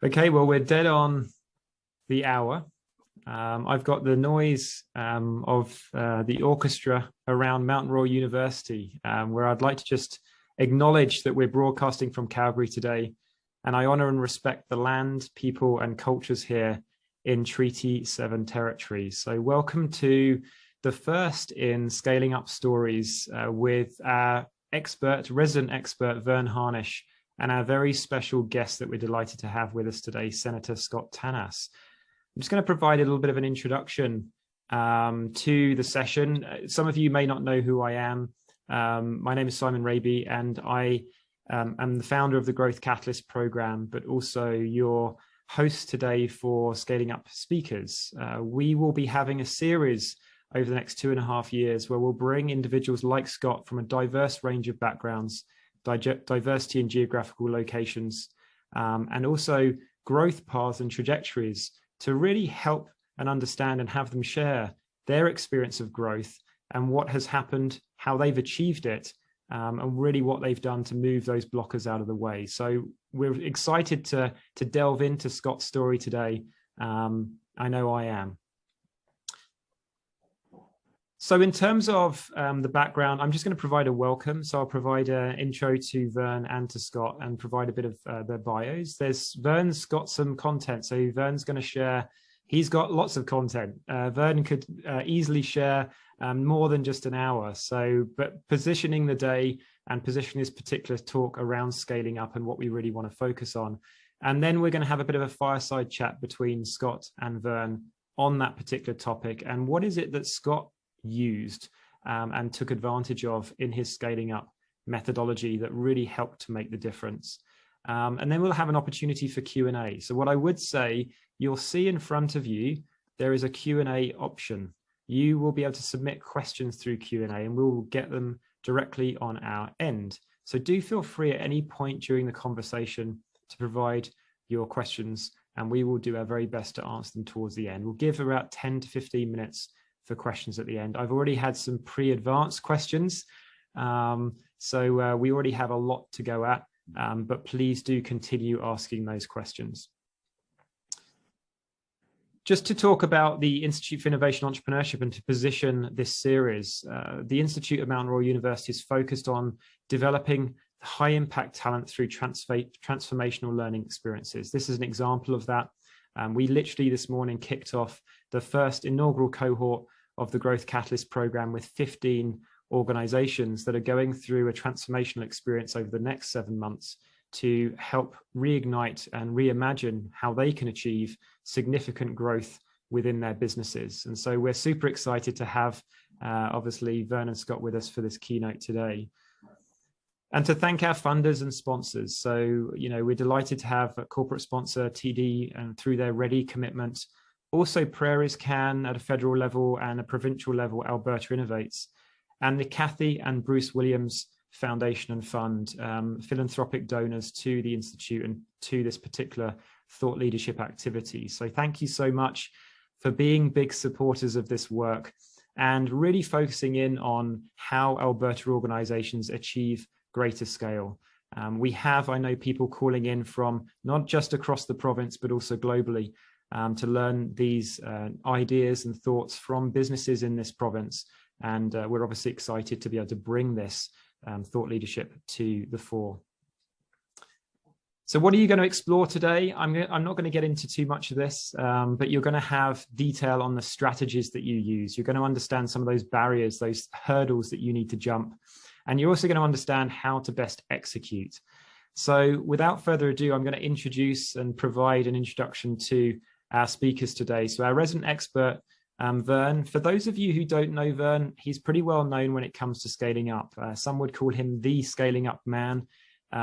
Okay, well, we're dead on the hour. I've got the noise of the orchestra around Mount Royal University, where I'd like to just acknowledge that we're broadcasting from Calgary today, and I honor and respect the land, people, and cultures here in Treaty 7 territory. So welcome to the first in Scaling Up Stories with our resident expert, Verne Harnish, and our very special guest that we're delighted to have with us today, Senator Scott Tannas. I'm just going to provide a little bit of an introduction to the session. Some of you may not know who I am. My name is Simon Raby, and I am the founder of the Growth Catalyst program, but also your host today for Scaling Up Speakers. We will be having a series over the next 2.5 years where we'll bring individuals like Scott from a diverse range of backgrounds, diversity in geographical locations, and also growth paths and trajectories to really help and understand and have them share their experience of growth and what has happened, how they've achieved it, and really what they've done to move those blockers out of the way. So we're excited to delve into Scott's story today. I know I am. So in terms of the background, I'm just going to provide a welcome. So I'll provide an intro to Verne and to Scott and provide a bit of their bios. Verne's got some content. So Verne's going to share, he's got lots of content. Verne could easily share more than just an hour. But positioning the day and positioning this particular talk around scaling up and what we really want to focus on. And then we're going to have a bit of a fireside chat between Scott and Verne on that particular topic. And what is it that Scott used and took advantage of in his scaling up methodology that really helped to make the difference. And then we'll have an opportunity for Q&A. So what I would say, you'll see in front of you, there is a Q&A option. You will be able to submit questions through Q&A and we'll get them directly on our end. So do feel free at any point during the conversation to provide your questions and we will do our very best to answer them towards the end. We'll give about 10 to 15 minutes for questions at the end. I've already had some pre-advanced questions, so we already have a lot to go at, but please do continue asking those questions. Just to talk about the Institute for Innovation Entrepreneurship and to position this series, the Institute of Mount Royal University is focused on developing high impact talent through transformational learning experiences. This is an example of that. We literally this morning kicked off the first inaugural cohort of the Growth Catalyst program with 15 organizations that are going through a transformational experience over the next 7 months to help reignite and reimagine how they can achieve significant growth within their businesses. And so we're super excited to have obviously Verne and Scott with us for this keynote today. And to thank our funders and sponsors. So, we're delighted to have a corporate sponsor, TD, and through their ready commitment. Also, Prairies Can at a federal level and a provincial level, Alberta Innovates, and the Kathy and Bruce Williams Foundation and Fund, philanthropic donors to the Institute and to this particular thought leadership activity. So thank you so much for being big supporters of this work and really focusing in on how Alberta organizations achieve greater scale. I know people calling in from not just across the province, but also globally, to learn these ideas and thoughts from businesses in this province. And we're obviously excited to be able to bring this thought leadership to the fore. So what are you going to explore today? I'm not going to get into too much of this, but you're going to have detail on the strategies that you use. You're going to understand some of those barriers, those hurdles that you need to jump. And you're also going to understand how to best execute. So without further ado, I'm going to introduce and provide an introduction to our speakers today. So our resident expert, Verne. For those of you who don't know Verne, he's pretty well known when it comes to scaling up. Some would call him the scaling up man.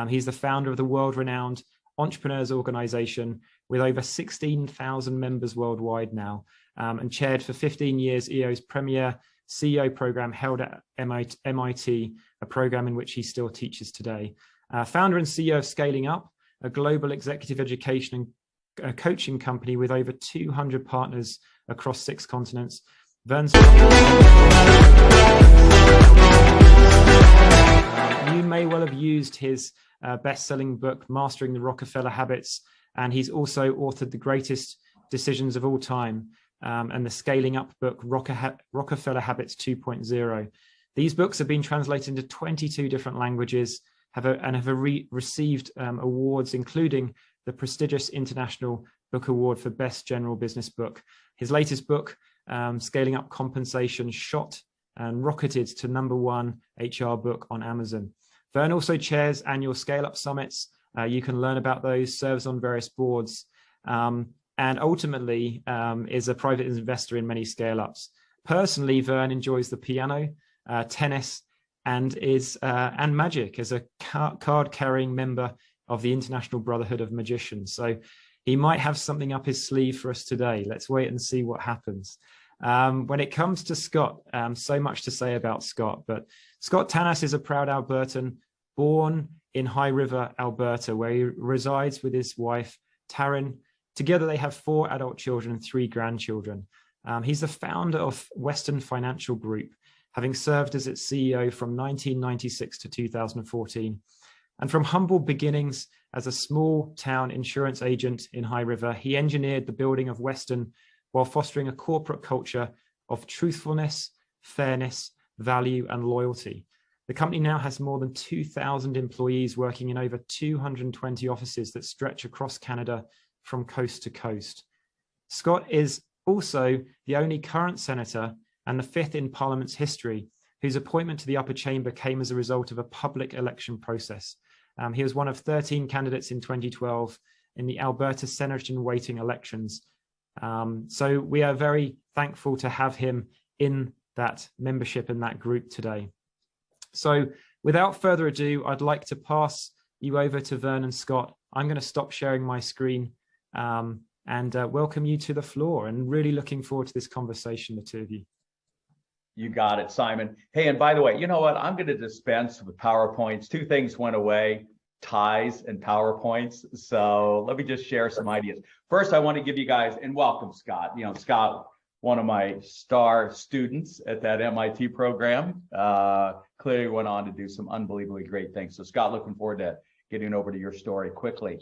He's the founder of the world-renowned Entrepreneurs Organization with over 16,000 members worldwide now, and chaired for 15 years EO's premier CEO program held at M.I.T, a program in which he still teaches today. Founder and CEO of Scaling Up, a global executive education and coaching company with over 200 partners across 6 continents. Verne's you may well have used his best-selling book, Mastering the Rockefeller Habits, And he's also authored The Greatest Decisions of All Time and the Scaling Up book, Rockefeller Habits 2.0. These books have been translated into 22 different languages and have received awards, including the prestigious International Book Award for Best General Business Book. His latest book, Scaling Up Compensation, shot and rocketed to #1 HR book on Amazon. Verne also chairs annual scale-up summits. You can learn about those, serves on various boards, and ultimately is a private investor in many scale-ups. Personally, Verne enjoys the piano, tennis, and magic as a card-carrying member of the International Brotherhood of Magicians. So he might have something up his sleeve for us today. Let's wait and see what happens. When it comes to Scott, so much to say about Scott, but Scott Tannas is a proud Albertan, born in High River, Alberta, where he resides with his wife, Taryn. Together, they have 4 adult children and 3 grandchildren. He's the founder of Western Financial Group, having served as its CEO from 1996 to 2014. And from humble beginnings as a small town insurance agent in High River, he engineered the building of Western while fostering a corporate culture of truthfulness, fairness, value, and loyalty. The company now has more than 2,000 employees working in over 220 offices that stretch across Canada from coast to coast. Scott is also the only current senator and the 5th in Parliament's history whose appointment to the upper chamber came as a result of a public election process. He was one of 13 candidates in 2012 in the Alberta Senator-in-Waiting elections. So we are very thankful to have him in that membership in that group today. So without further ado, I'd like to pass you over to Verne and Scott. I'm going to stop sharing my screen and welcome you to the floor, and really looking forward to this conversation, the two of you. You got it, Simon. Hey, and by the way, you know what? I'm going to dispense with PowerPoints. 2 things went away, ties and PowerPoints. So let me just share some ideas. First, I want to give you guys, and welcome Scott. You know, Scott, one of my star students at that MIT program, clearly went on to do some unbelievably great things. So Scott, looking forward to getting over to your story quickly.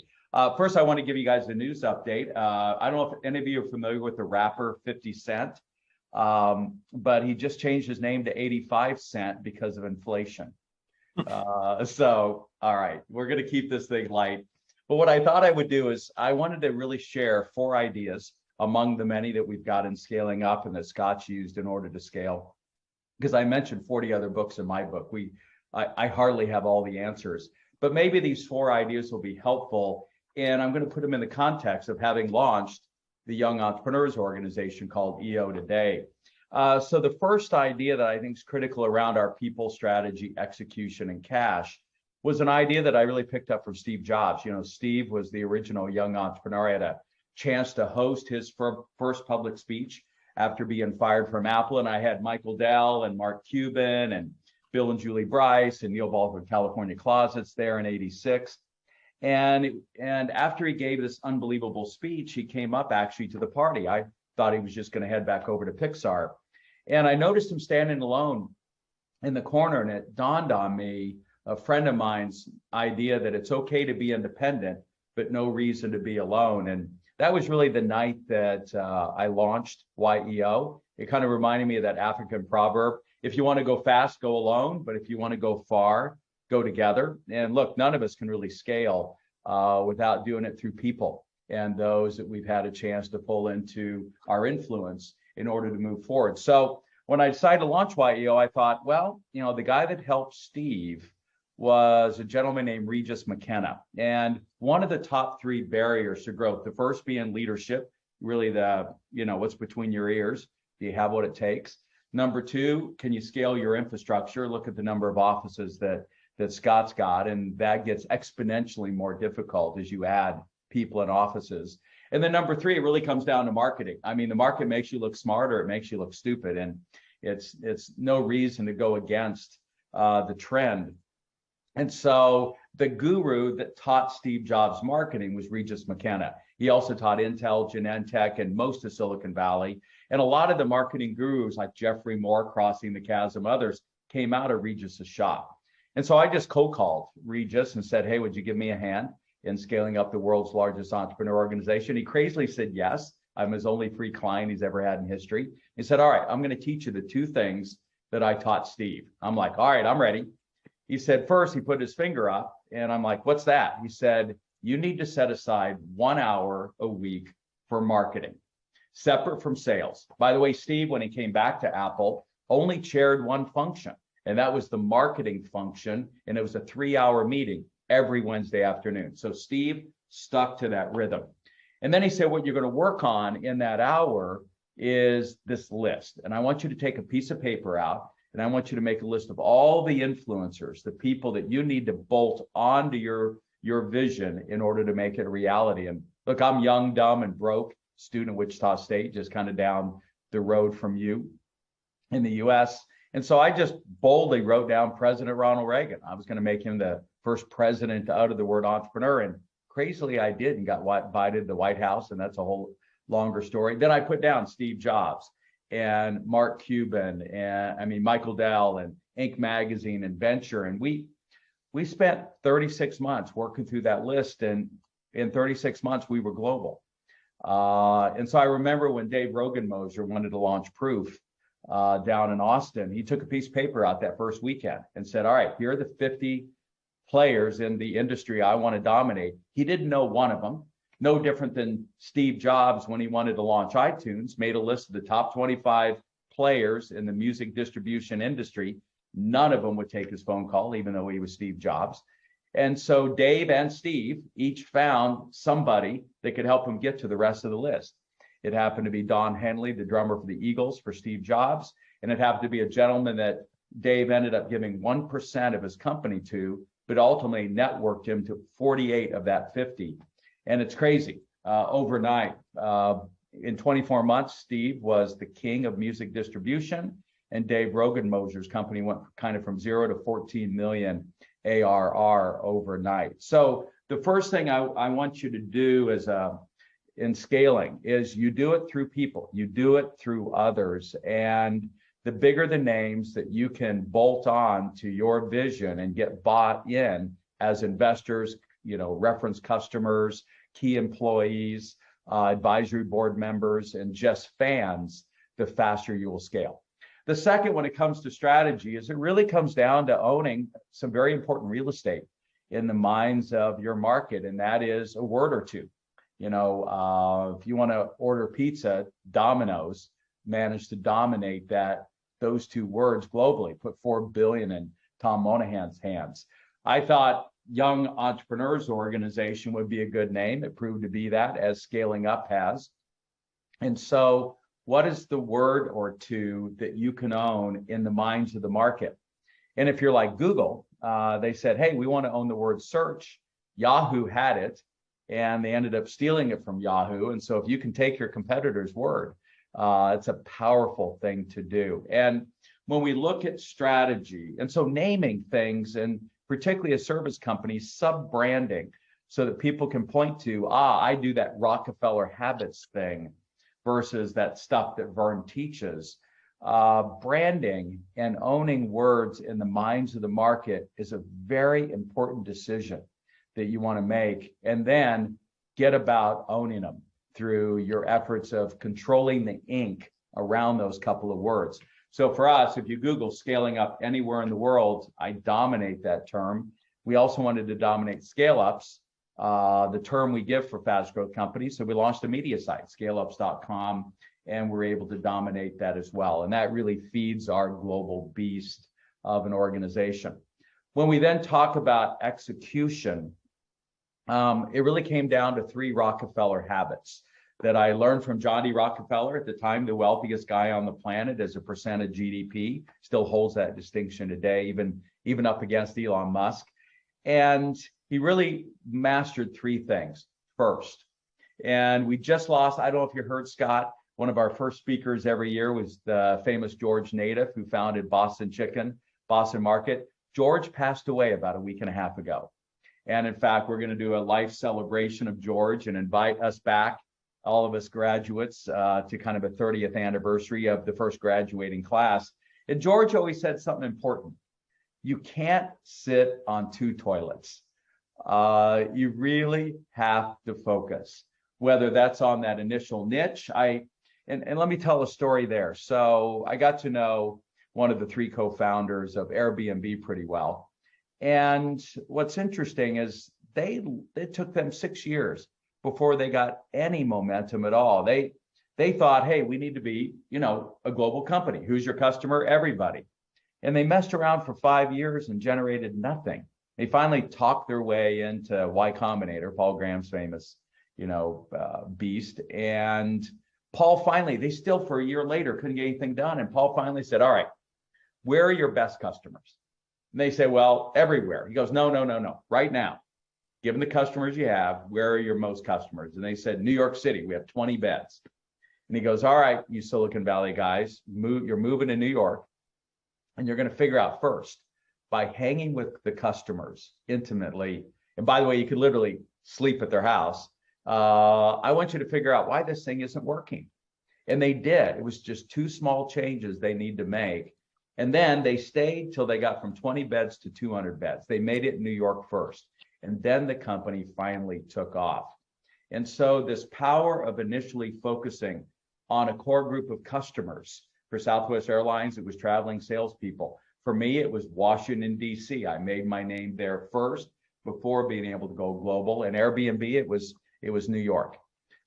First, I want to give you guys a news update. I don't know if any of you are familiar with the rapper 50 Cent, but he just changed his name to 85 Cent because of inflation. So, all right, we're going to keep this thing light. But what I thought I would do is I wanted to really share 4 ideas among the many that we've got in scaling up and that Scott's used in order to scale. Because I mentioned 40 other books in my book. I hardly have all the answers, but maybe these 4 ideas will be helpful. And I'm going to put them in the context of having launched the Young Entrepreneurs organization called EO today. So the first idea that I think is critical around our people, strategy, execution, and cash was an idea that I really picked up from Steve Jobs. You know, Steve was the original Young Entrepreneur. I had a chance to host his first public speech after being fired from Apple. And I had Michael Dell and Mark Cuban and Bill and Julie Bryce and Neil Baldwin, California Closets there in '86. And after he gave this unbelievable speech, he came up actually to the party. I thought he was just going to head back over to Pixar. And I noticed him standing alone in the corner, and it dawned on me, a friend of mine's idea that it's okay to be independent, but no reason to be alone. And that was really the night that I launched YEO. It kind of reminded me of that African proverb: if you want to go fast, go alone, but if you want to go far, go together. And look, none of us can really scale without doing it through people and those that we've had a chance to pull into our influence in order to move forward. So when I decided to launch YEO, I thought, well, you know, the guy that helped Steve was a gentleman named Regis McKenna. And one of the top 3 barriers to growth, the first being leadership, really what's between your ears. Do you have what it takes? Number 2, can you scale your infrastructure? Look at the number of offices that Scott's got, and that gets exponentially more difficult as you add people and offices. And then number 3, it really comes down to marketing. I mean, the market makes you look smart or it makes you look stupid, and it's no reason to go against the trend. And so the guru that taught Steve Jobs marketing was Regis McKenna. He also taught Intel, Genentech, and most of Silicon Valley. And a lot of the marketing gurus like Jeffrey Moore, Crossing the Chasm, others came out of Regis's shop. And so I just cold called Regis and said, hey, would you give me a hand? in scaling up the world's largest entrepreneur organization? He crazily said yes. I'm his only free client he's ever had in history. He said, all right, I'm going to teach you the two things that I taught Steve. I'm like, all right, I'm ready. He said, first, he put his finger up, and I'm like, what's that? He said, you need to set aside 1 hour a week for marketing, separate from sales. By the way, Steve, when he came back to Apple, only chaired one function, and that was the marketing function. And it was a 3-hour meeting every Wednesday afternoon. So Steve stuck to that rhythm. And then he said, what you're going to work on in that hour is this list. And I want you to take a piece of paper out, and I want you to make a list of all the influencers, the people that you need to bolt onto your vision in order to make it a reality. And look, I'm young, dumb, and broke, student at Wichita State, just kind of down the road from you in the US. And so I just boldly wrote down President Ronald Reagan. I was going to make him the first president to utter the word entrepreneur. And crazily, I did, and got invited to the White House. And that's a whole longer story. Then I put down Steve Jobs and Mark Cuban, and Michael Dell, and Inc. Magazine, and Venture. And we spent 36 months working through that list. And in 36 months, we were global. And so I remember when Dave Rogenmoser wanted to launch Proof down in Austin, he took a piece of paper out that first weekend and said, all right, here are the 50 players in the industry I want to dominate. He didn't know one of them. No different than Steve Jobs when he wanted to launch iTunes, made a list of the top 25 players in the music distribution industry. None of them would take his phone call, even though he was Steve Jobs. And so Dave and Steve each found somebody that could help him get to the rest of the list. It happened to be Don Henley, the drummer for the Eagles, for Steve Jobs. And it happened to be a gentleman that Dave ended up giving 1% of his company to, but ultimately networked him to 48 of that 50. And it's crazy. Overnight, in 24 months, Steve was the king of music distribution, and Dave Rogenmoser's company went kind of from 0 to 14 million ARR overnight. So the first thing I want you to do is in scaling is you do it through people, you do it through others, and the bigger the names that you can bolt on to your vision and get bought in as investors, reference customers, key employees, advisory board members, and just fans, the faster you will scale. The second, when it comes to strategy, is it really comes down to owning some very important real estate in the minds of your market, and that is a word or two. If you want to order pizza, Domino's managed to dominate those two words globally, put 4 billion in Tom Monahan's hands. I thought Young Entrepreneurs Organization would be a good name. It proved to be that, as Scaling Up has. And so what is the word or two that you can own in the minds of the market? And if you're like Google, they said, hey, we want to own the word search. Yahoo had it, and they ended up stealing it from Yahoo. And so if you can take your competitor's word, it's a powerful thing to do. And when we look at strategy, and so naming things, and particularly a service company, sub-branding, so that people can point to, I do that Rockefeller habits thing versus that stuff that Verne teaches. Branding and owning words in the minds of the market is a very important decision that you want to make, and then get about owning them through your efforts of controlling the ink around those couple of words. So for us, if you Google scaling up anywhere in the world, I dominate that term. We also wanted to dominate scale ups, the term we give for fast growth companies. So we launched a media site, scaleups.com, and we're able to dominate that as well. And that really feeds our global beast of an organization. When we then talk about execution, it really came down to 3 Rockefeller habits that I learned from John D. Rockefeller, at the time the wealthiest guy on the planet as a percent of GDP, still holds that distinction today, even up against Elon Musk. And he really mastered 3 things. First, and we just lost, I don't know if you heard, Scott, one of our first speakers every year was the famous George Native, who founded Boston Chicken, Boston Market. George passed away about a week and a half ago. And in fact, we're going to do a life celebration of George and invite us back, all of us graduates, to kind of a 30th anniversary of the first graduating class. And George always said something important. You can't sit on 2 toilets. You really have to focus, whether that's on that initial niche. And let me tell a story there. So I got to know one of the three co-founders of Airbnb pretty well. And what's interesting is it took them 6 years before they got any momentum at all. They thought, hey, we need to be, a global company. Who's your customer? Everybody. And they messed around for 5 years and generated nothing. They finally talked their way into Y Combinator, Paul Graham's famous, beast. And Paul finally, they still for a year later couldn't get anything done. And Paul finally said, all right, where are your best customers? And they say, well, everywhere. He goes, no. Right now, given the customers you have, where are your most customers? And they said, New York City, we have 20 beds. And he goes, all right, you Silicon Valley guys, you're moving to New York, and you're going to figure out first by hanging with the customers intimately. And by the way, you could literally sleep at their house. I want you to figure out why this thing isn't working. And they did. It was just 2 small changes they need to make. And then they stayed till they got from 20 beds to 200 beds. They made it in New York first. And then the company finally took off. And so this power of initially focusing on a core group of customers. For Southwest Airlines, it was traveling salespeople. For me, it was Washington, D.C. I made my name there first before being able to go global. And Airbnb, it was New York.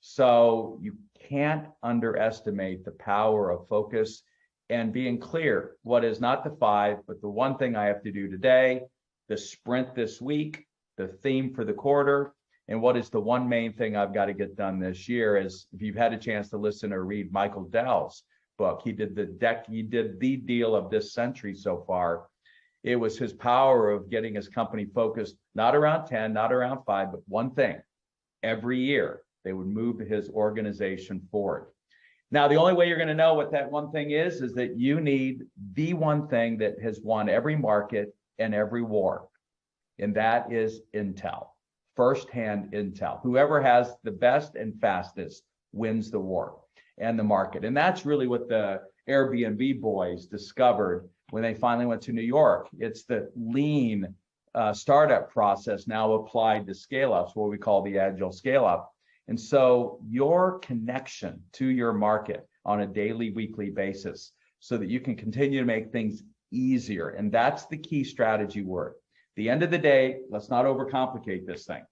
So you can't underestimate the power of focus and being clear what is not the 5, but the one thing I have to do today, the sprint this week, the theme for the quarter, and what is the one main thing I've got to get done this year. Is if you've had a chance to listen or read Michael Dell's book, he did the deal of this century so far. It was his power of getting his company focused, not around 10, not around 5, but one thing. Every year, they would move his organization forward. Now, the only way you're going to know what that one thing is that you need the one thing that has won every market and every war. And that is intel, firsthand intel. Whoever has the best and fastest wins the war and the market. And that's really what the Airbnb boys discovered when they finally went to New York. It's the lean startup process now applied to scale ups, what we call the agile scale up. And so your connection to your market on a daily, weekly basis so that you can continue to make things easier. And that's the key strategy word. At the end of the day, let's not overcomplicate this thing.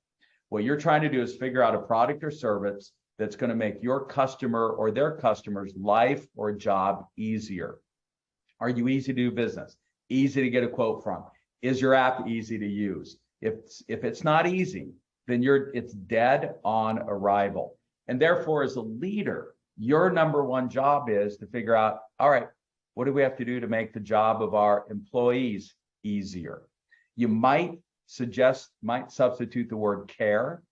What you're trying to do is figure out a product or service that's going to make your customer or their customer's life or job easier. Are you easy to do business? Easy to get a quote from? Is your app easy to use? If it's not easy, then it's dead on arrival. And therefore, as a leader, your number one job is to figure out, all right, what do we have to do to make the job of our employees easier? You might substitute the word care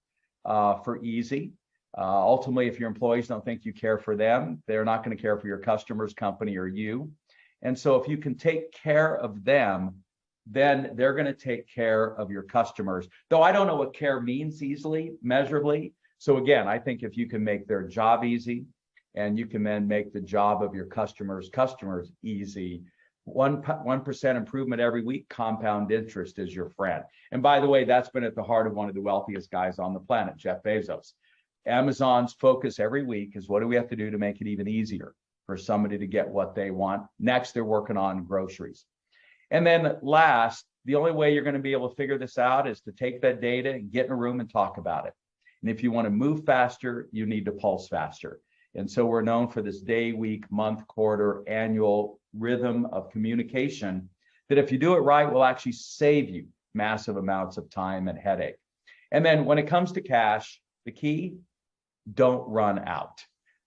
for easy. Ultimately, if your employees don't think you care for them, they're not going to care for your customers, company, or you. And so if you can take care of them, then they're going to take care of your customers. Though I don't know what care means easily, measurably. So again, I think if you can make their job easy and you can then make the job of your customers easy, 1% improvement every week, compound interest is your friend. And by the way, that's been at the heart of one of the wealthiest guys on the planet, Jeff Bezos. Amazon's focus every week is what do we have to do to make it even easier for somebody to get what they want. Next, they're working on groceries. And then last, the only way you're going to be able to figure this out is to take that data and get in a room and talk about it. And if you want to move faster, you need to pulse faster. And so we're known for this day, week, month, quarter, annual rhythm of communication that if you do it right, will actually save you massive amounts of time and headache. And then when it comes to cash, the key, don't run out.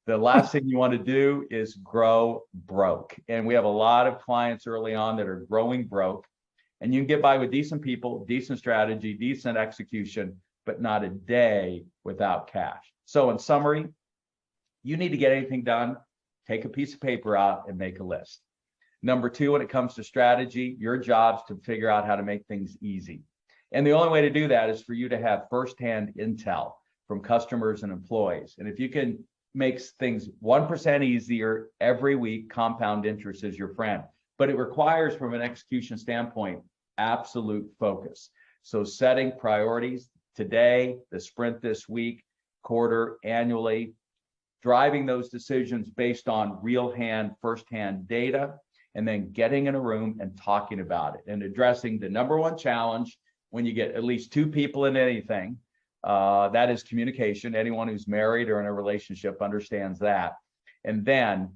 The last thing you want to do is grow broke. And we have a lot of clients early on that are growing broke. And you can get by with decent people, decent strategy, decent execution, but not a day without cash. So in summary, you need to get anything done, take a piece of paper out and make a list. Number 2, when it comes to strategy, your job's to figure out how to make things easy. And the only way to do that is for you to have firsthand intel from customers and employees. And if you can make things 1% easier every week, compound interest is your friend. But it requires, from an execution standpoint, absolute focus. So setting priorities today, the sprint this week, quarter, annually, driving those decisions based on firsthand data, and then getting in a room and talking about it and addressing the number one challenge when you get at least two people in anything. That is communication. Anyone who's married or in a relationship understands that. And then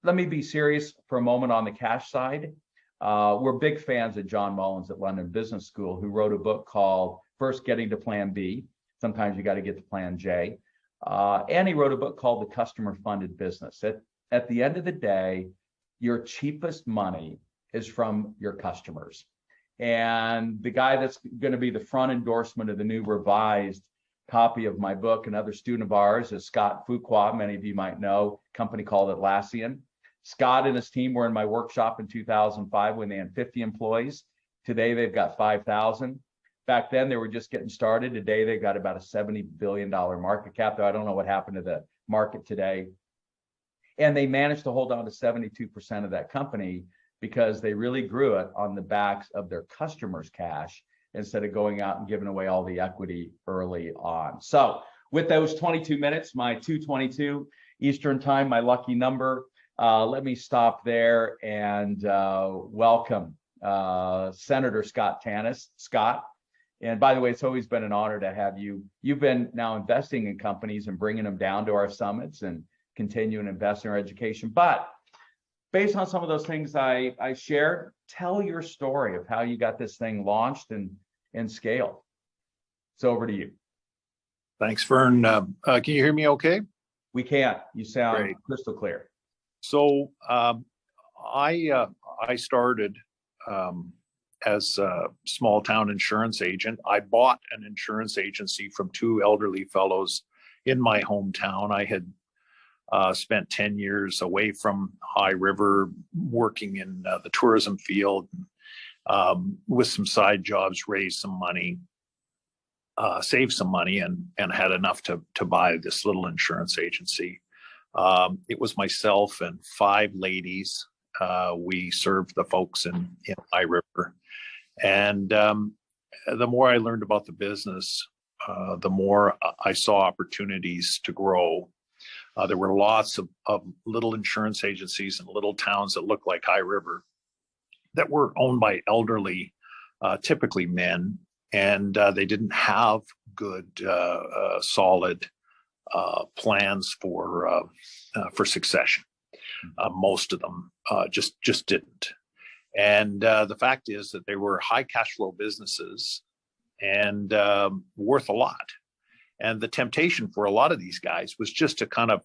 let me be serious for a moment on the cash side. We're big fans of John Mullins at London Business School, who wrote a book called First Getting to Plan B. Sometimes you got to get to Plan J. And he wrote a book called The Customer Funded Business. At the end of the day, your cheapest money is from your customers. And the guy that's going to be the front endorsement of the new revised copy of my book, another student of ours, is Scott Fuqua. Many of you might know, a company called Atlassian. Scott and his team were in my workshop in 2005 when they had 50 employees. Today, they've got 5,000. Back then, they were just getting started. Today, they've got about a $70 billion market cap, though I don't know what happened to the market today. And they managed to hold on to 72% of that company because they really grew it on the backs of their customers' cash instead of going out and giving away all the equity early on. So with those 22 minutes, my 2:22 Eastern time, my lucky number, let me stop there and welcome Senator Scott Tannas. Scott, and by the way, it's always been an honor to have you. You've been now investing in companies and bringing them down to our summits and continue and invest in our education. But based on some of those things I shared, tell your story of how you got this thing launched and scaled. So over to you. Thanks, Vern. Can you hear me okay? We can. You sound Great. Crystal clear. So I started as a small town insurance agent. I bought an insurance agency from two elderly fellows in my hometown. I had spent 10 years away from High River, working in the tourism field, with some side jobs, raised some money, saved some money, and had enough to buy this little insurance agency. It was myself and 5 ladies. We served the folks in High River. And the more I learned about the business, the more I saw opportunities to grow. There were lots of little insurance agencies in little towns that looked like High River that were owned by elderly, typically men, and they didn't have good, solid plans for succession. Most of them just didn't. And the fact is that they were high cash flow businesses and worth a lot. And the temptation for a lot of these guys was just to kind of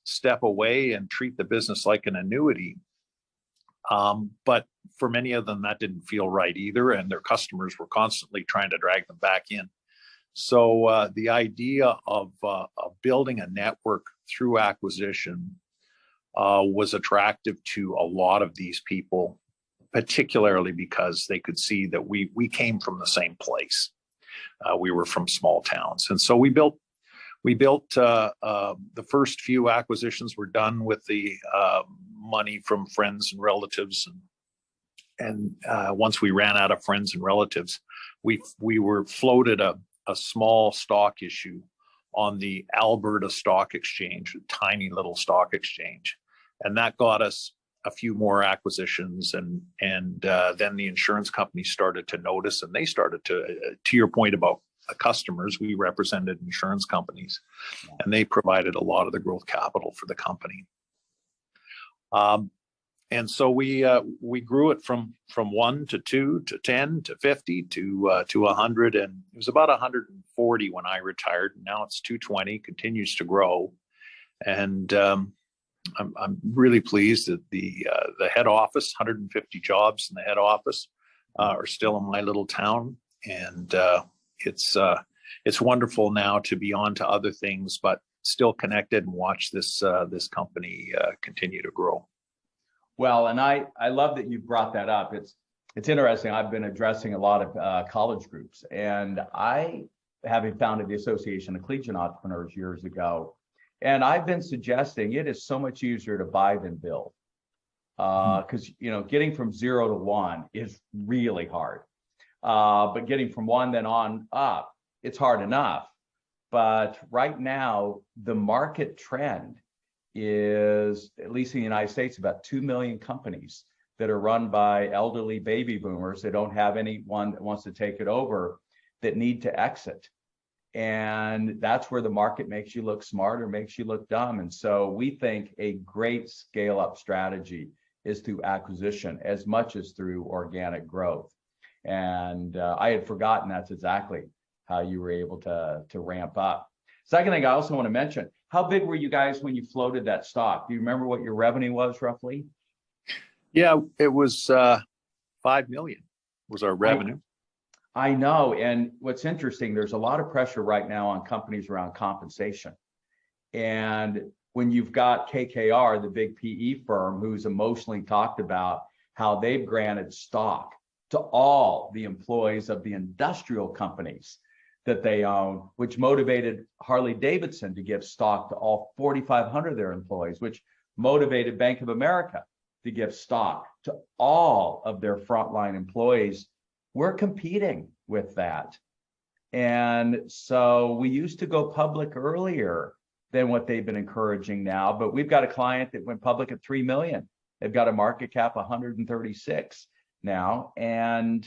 step away and treat the business like an annuity. But for many of them, that didn't feel right either. And their customers were constantly trying to drag them back in. So the idea of building a network through acquisition was attractive to a lot of these people, particularly because they could see that we came from the same place. We were from small towns, and so we built. The first few acquisitions were done with the money from friends and relatives, and once we ran out of friends and relatives, we were floated a small stock issue on the Alberta Stock Exchange, a tiny little stock exchange, and that got us a few more acquisitions, and then the insurance companies started to notice, and they started to your point about customers, we represented insurance companies, and they provided a lot of the growth capital for the company. And so we grew it from 1 to 2 to 10 to 50 to 100, and it was about 140 when I retired. Now it's 220, continues to grow, and I'm really pleased that the head office, 150 jobs in the head office, are still in my little town, and it's wonderful now to be on to other things, but still connected and watch this company continue to grow. Well, and I love that you brought that up. It's interesting. I've been addressing a lot of college groups, and having founded the Association of Collegiate Entrepreneurs years ago, and I've been suggesting it is so much easier to buy than build, because getting from 0 to 1 is really hard. But getting from one then on up, it's hard enough. But right now, the market trend is, at least in the United States, about 2 million companies that are run by elderly baby boomers that don't have anyone that wants to take it over, that need to exit. And that's where the market makes you look smart or makes you look dumb. And so we think a great scale up strategy is through acquisition as much as through organic growth. And I had forgotten that's exactly how you were able to ramp up. Second thing I also want to mention, how big were you guys when you floated that stock? Do you remember what your revenue was roughly? Yeah, it was 5 million was our revenue. I know. And what's interesting, there's a lot of pressure right now on companies around compensation. And when you've got KKR, the big PE firm, who's emotionally talked about how they've granted stock to all the employees of the industrial companies that they own, which motivated Harley Davidson to give stock to all 4,500 of their employees, which motivated Bank of America to give stock to all of their frontline employees. We're competing with that. And so we used to go public earlier than what they've been encouraging now, but we've got a client that went public at 3 million. They've got a market cap 136 now. And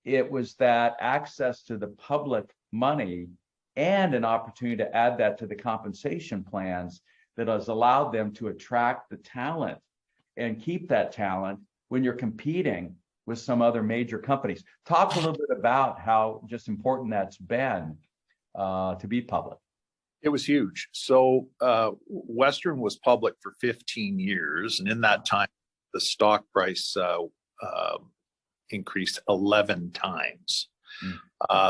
it was that access to the public money and an opportunity to add that to the compensation plans that has allowed them to attract the talent and keep that talent when you're competing with some other major companies. Talk a little bit about how just important that's been to be public. It was huge. So Western was public for 15 years. And in that time, the stock price increased 11 times.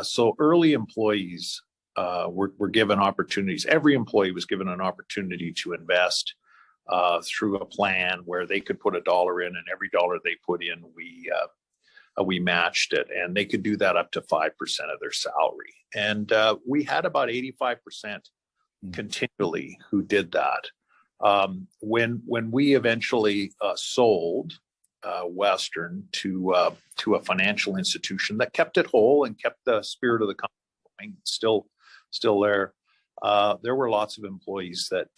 So early employees were given opportunities. Every employee was given an opportunity to invest through a plan where they could put $1 in, and every dollar they put in, we matched it, and they could do that up to 5% of their salary. And we had about 85% continually who did that. When we eventually sold Western to a financial institution that kept it whole and kept the spirit of the company going, still there. There were lots of employees that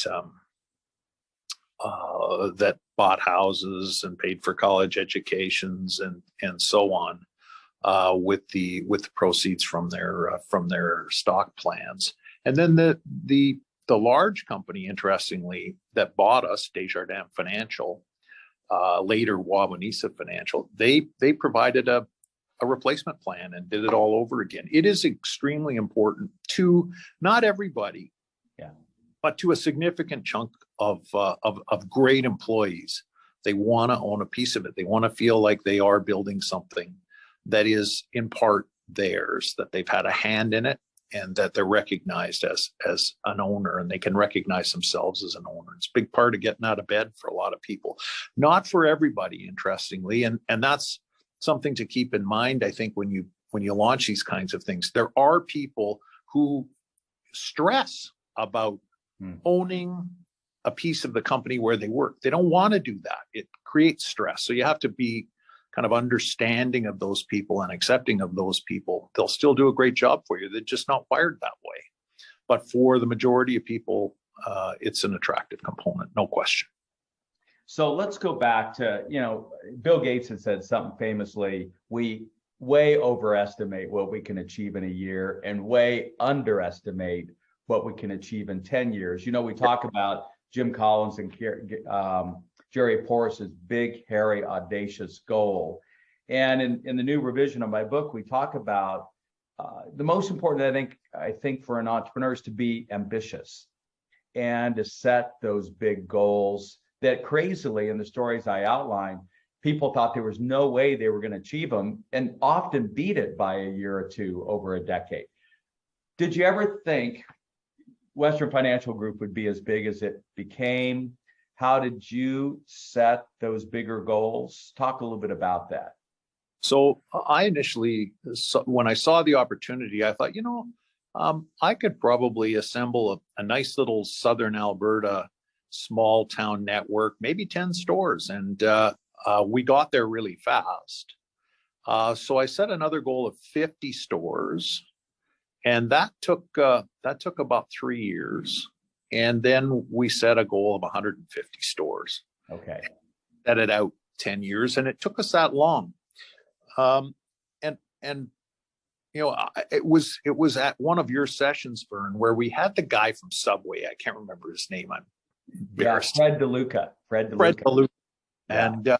bought houses and paid for college educations and so on with the proceeds from their stock plans. And then the large company, interestingly, that bought us, Desjardins Financial, later Wawanesa Financial, they provided a replacement plan and did it all over again. It is extremely important to not everybody, but to a significant chunk of great employees. They want to own a piece of it. They want to feel like they are building something that is in part theirs, that they've had a hand in it, and that they're recognized as an owner, and they can recognize themselves as an owner. It's a big part of getting out of bed for a lot of people. Not for everybody, interestingly, and that's something to keep in mind. I think when you launch these kinds of things, there are people who stress about owning a piece of the company where they work. They don't want to do that. It creates stress. So you have to be kind of understanding of those people and accepting of those people. They'll still do a great job for you. They're just not wired that way. But for the majority of people, it's an attractive component, no question. So let's go back to, Bill Gates had said something famously: we way overestimate what we can achieve in a year and way underestimate what we can achieve in 10 years. We talk about Jim Collins and Jerry Porras's big, hairy, audacious goal. And in the new revision of my book, we talk about the most important, I think for an entrepreneur is to be ambitious and to set those big goals that crazily, in the stories I outlined, people thought there was no way they were going to achieve them, and often beat it by a year or two over a decade. Did you ever think Western Financial Group would be as big as it became? How did you set those bigger goals? Talk a little bit about that. So I initially, when I saw the opportunity, I thought, I could probably assemble a nice little Southern Alberta small town network, maybe 10 stores. And we got there really fast. So I set another goal of 50 stores, and that took about 3 years. And then we set a goal of 150 stores. Okay. Set it out 10 years, and it took us that long. And you know, it was at one of your sessions, Verne, where we had the guy from Subway. I can't remember his name. I'm embarrassed. Yeah, Fred DeLuca. Fred DeLuca. Yeah. And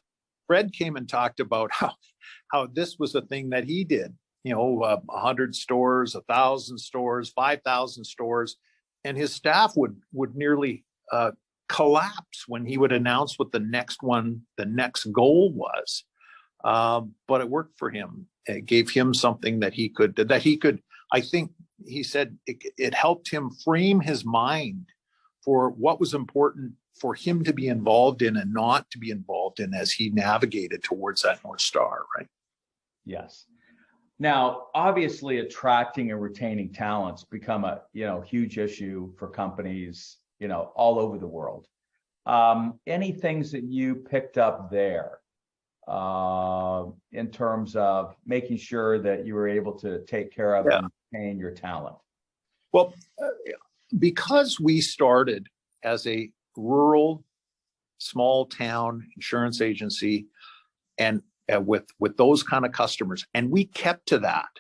Fred came and talked about how this was a thing that he did. You know, 100 stores, 1,000 stores, 5,000 stores, and his staff would nearly collapse when he would announce what the next goal was. But it worked for him. It gave him something that he could, I think he said it helped him frame his mind for what was important for him to be involved in and not to be involved in as he navigated towards that North Star, right? Yes. Now, obviously, attracting and retaining talents become a huge issue for companies, all over the world. Any things that you picked up there in terms of making sure that you were able to take care of and retain your talent? Well, because we started as a rural, small town insurance agency, and with those kind of customers, and we kept to that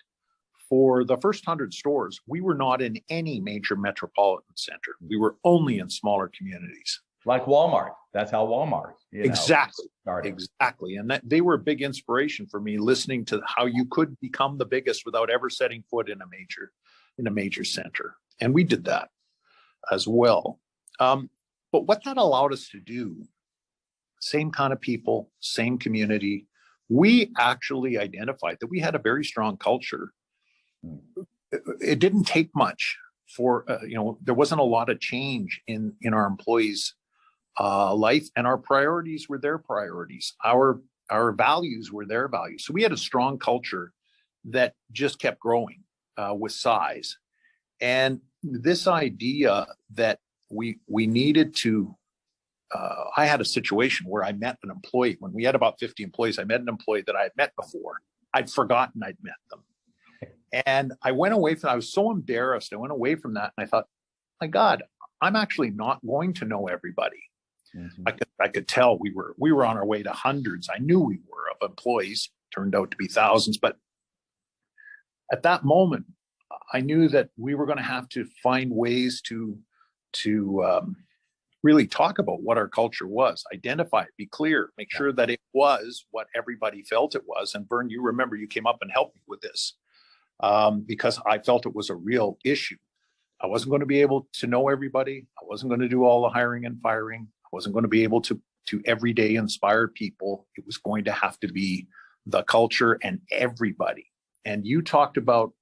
for the first 100 stores. We were not in any major metropolitan center. We were only in smaller communities. Like Walmart. That's how Walmart started. Exactly. And that they were a big inspiration for me, listening to how you could become the biggest without ever setting foot in a major center. And we did that as well. But what that allowed us to do, same kind of people, same community, we actually identified that we had a very strong culture. It didn't take much for, there wasn't a lot of change in our employees' life, and our priorities were their priorities. Our values were their values. So we had a strong culture that just kept growing with size. And this idea that we needed to, I had a situation where I met an employee when we had about 50 employees. I met an employee that I had met before. I'd forgotten I'd met them. And I went away I was so embarrassed. I went away from that and I thought, my God, I'm actually not going to know everybody. Mm-hmm. I could tell we were on our way to hundreds. I knew we were of employees, turned out to be thousands. But at that moment, I knew that we were going to have to find ways to really talk about what our culture was, identify it, be clear, make sure that it was what everybody felt it was. And Verne, you remember you came up and helped me with this because I felt it was a real issue. I wasn't going to be able to know everybody. I wasn't going to do all the hiring and firing. I wasn't going to be able to every day inspire people. It was going to have to be the culture and everybody. And you talked about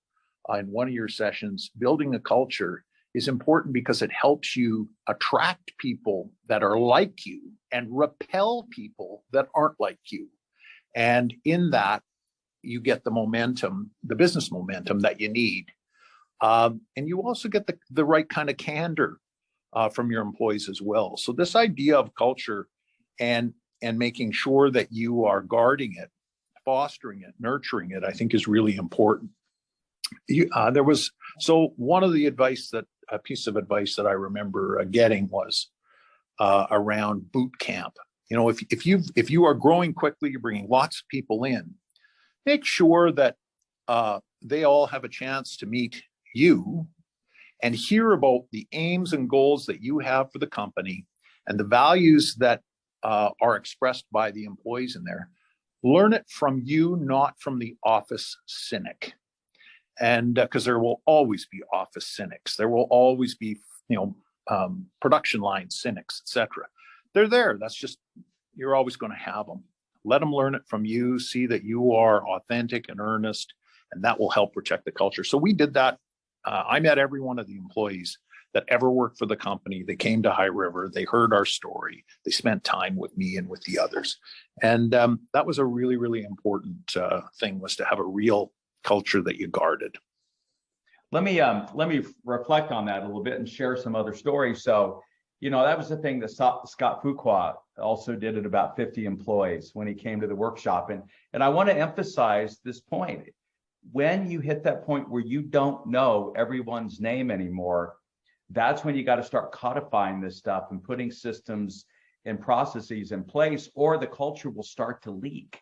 in one of your sessions, building a culture is important because it helps you attract people that are like you and repel people that aren't like you. And in that, you get the momentum, the business momentum that you need. And you also get the right kind of candor from your employees as well. So this idea of culture and making sure that you are guarding it, fostering it, nurturing it, I think is really important. One of the a piece of advice that I remember getting was around boot camp. If you are growing quickly, you're bringing lots of people in, make sure that they all have a chance to meet you and hear about the aims and goals that you have for the company and the values that are expressed by the employees in there. Learn it from you, not from the office cynic. And because there will always be office cynics, there will always be, production line cynics, etc. They're there. You're always going to have them. Let them learn it from you. See that you are authentic and earnest, and that will help protect the culture. So we did that. I met every one of the employees that ever worked for the company. They came to High River. They heard our story. They spent time with me and with the others. And that was a really, really important thing, was to have a real culture that you guarded. Let me reflect on that a little bit and share some other stories. So, that was the thing that Scott Fuqua also did at about 50 employees when he came to the workshop. And I want to emphasize this point. When you hit that point where you don't know everyone's name anymore, that's when you got to start codifying this stuff and putting systems and processes in place, or the culture will start to leak.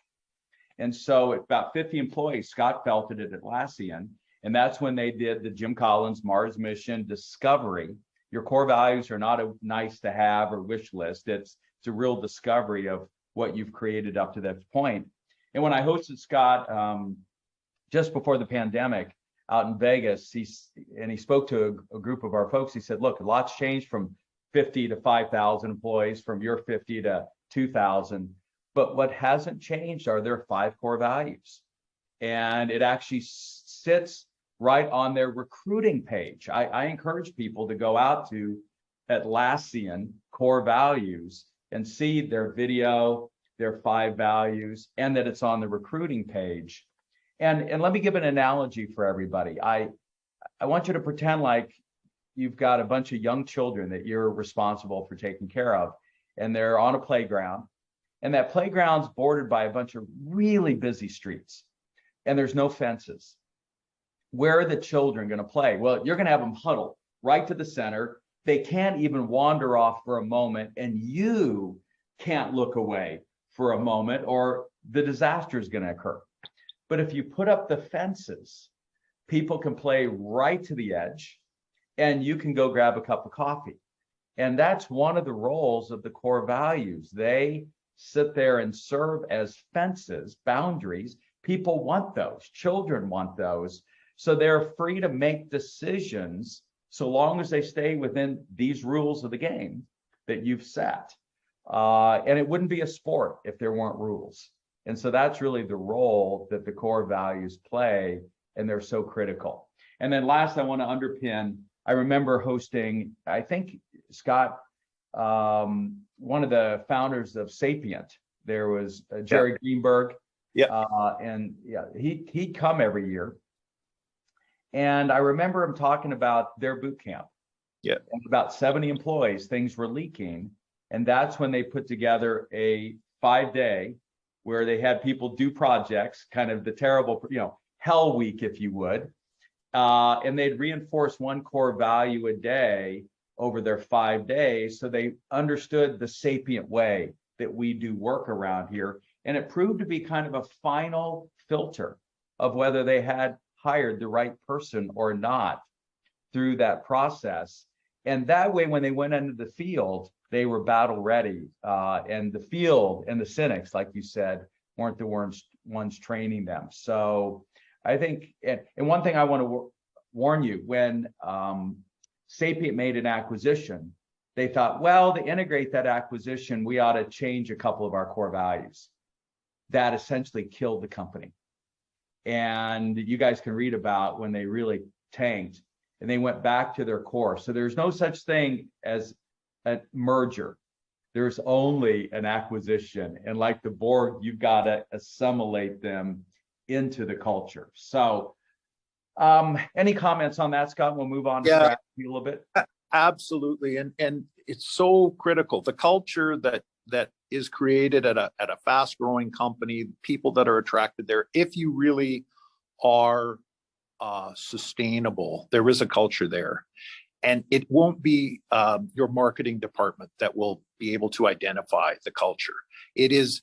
And so at about 50 employees, Scott felt it at Atlassian. And that's when they did the Jim Collins Mars Mission discovery. Your core values are not a nice to have or wish list. It's a real discovery of what you've created up to that point. And when I hosted Scott just before the pandemic out in Vegas, he spoke to a group of our folks. He said, look, a lot's changed from 50 to 5,000 employees, from your 50 to 2,000. But what hasn't changed are their 5 core values. And it actually sits right on their recruiting page. I encourage people to go out to Atlassian core values and see their video, their 5 values, and that it's on the recruiting page. And let me give an analogy for everybody. I want you to pretend like you've got a bunch of young children that you're responsible for taking care of, and they're on a playground, and that playground's bordered by a bunch of really busy streets, and there's no fences. Where are the children going to play? Well, you're going to have them huddle right to the center. They can't even wander off for a moment, and you can't look away for a moment, or the disaster is going to occur. But if you put up the fences, people can play right to the edge, and you can go grab a cup of coffee. And that's one of the roles of the core values. They sit there and serve as fences, boundaries. People want those. Children want those. So they're free to make decisions so long as they stay within these rules of the game that you've set. And it wouldn't be a sport if there weren't rules. And so that's really the role that the core values play, and they're so critical. And then last, I want to underpin, I remember hosting, I think, Scott, one of the founders of Sapient. There was Jerry Greenberg. And he'd come every year. And I remember him talking about their boot camp. And about 70 employees, things were leaking. And that's when they put together a 5-day where they had people do projects, kind of the terrible, hell week, if you would. And they'd reinforce one core value a day over their 5 days. So they understood the Sapient way that we do work around here. And it proved to be kind of a final filter of whether they had hired the right person or not through that process. And that way, when they went into the field, they were battle ready. And the field and the cynics, like you said, weren't the ones training them. So I think, and one thing I want to warn you, when Sapient made an acquisition, they thought, well, to integrate that acquisition, we ought to change a couple of our core values. That essentially killed the company. And you guys can read about when they really tanked and they went back to their core. So there's no such thing as a merger. There's only an acquisition. And like the Borg, you've got to assimilate them into the culture. So any comments on that, Scott? We'll move on to strategy a little bit. Absolutely. And it's so critical. The culture that is created at a fast growing company, people that are attracted there, if you really are sustainable, there is a culture there. And it won't be your marketing department that will be able to identify the culture. It is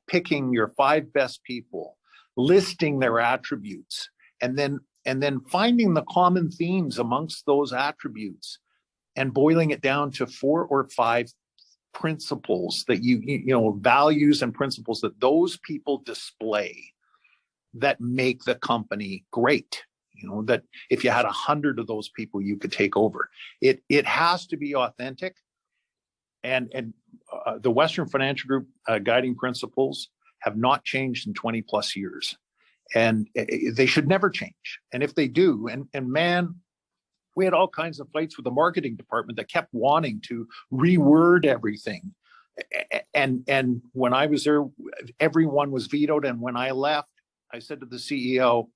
picking your 5 best people, listing their attributes, and then finding the common themes amongst those attributes and boiling it down to 4 or 5 principles that values and principles that those people display that make the company great. That if you had 100 of those people, you could take over. It has to be authentic. And the Western Financial Group guiding principles have not changed in 20 plus years. And they should never change. And if they do, and man, we had all kinds of fights with the marketing department that kept wanting to reword everything. And when I was there, everyone was vetoed. And when I left, I said to the CEO,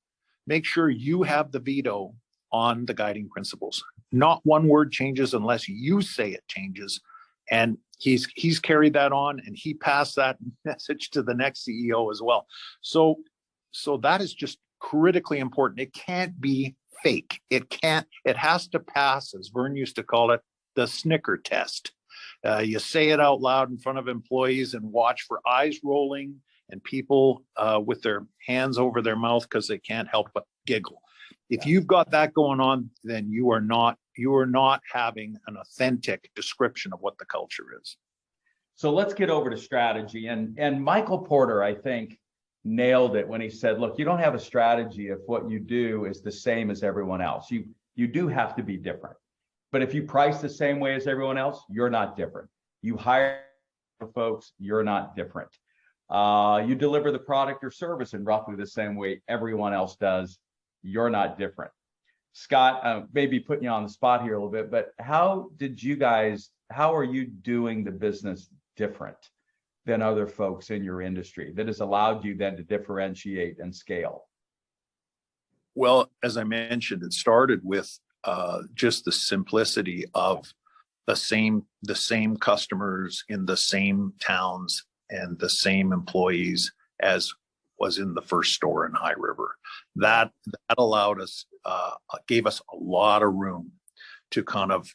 make sure you have the veto on the guiding principles. Not one word changes unless you say it changes. And he's carried that on, and he passed that message to the next CEO as well. So that is just critically important. It can't be fake. It has to pass, as Verne used to call it, the snicker test. You say it out loud in front of employees and watch for eyes rolling and people with their hands over their mouth because they can't help but giggle. If you've got that going on, then you are not having an authentic description of what the culture is. So let's get over to strategy. And Michael Porter, I think, nailed it when he said, look, you don't have a strategy if what you do is the same as everyone else. You do have to be different. But if you price the same way as everyone else, you're not different. You hire folks, you're not different. You deliver the product or service in roughly the same way everyone else does, you're not different. Scott, maybe putting you on the spot here a little bit, but how are you doing the business different than other folks in your industry that has allowed you then to differentiate and scale? Well, as I mentioned, it started with just the simplicity of the same customers in the same towns and the same employees as was in the first store in High River. That allowed us, gave us a lot of room to kind of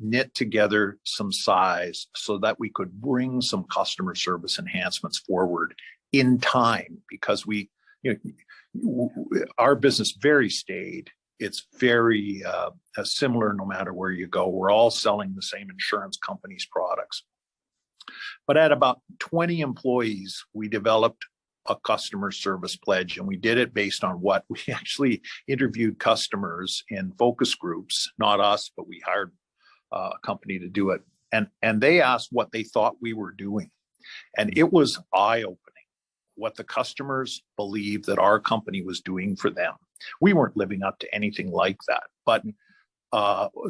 knit together some size so that we could bring some customer service enhancements forward in time, because our business very staid. It's very similar no matter where you go. We're all selling the same insurance company's products. But at about 20 employees, we developed a customer service pledge, and we did it based on what we actually interviewed customers in focus groups, not us, but we hired a company to do it. And they asked what they thought we were doing. And it was eye-opening what the customers believed that our company was doing for them. We weren't living up to anything like that. But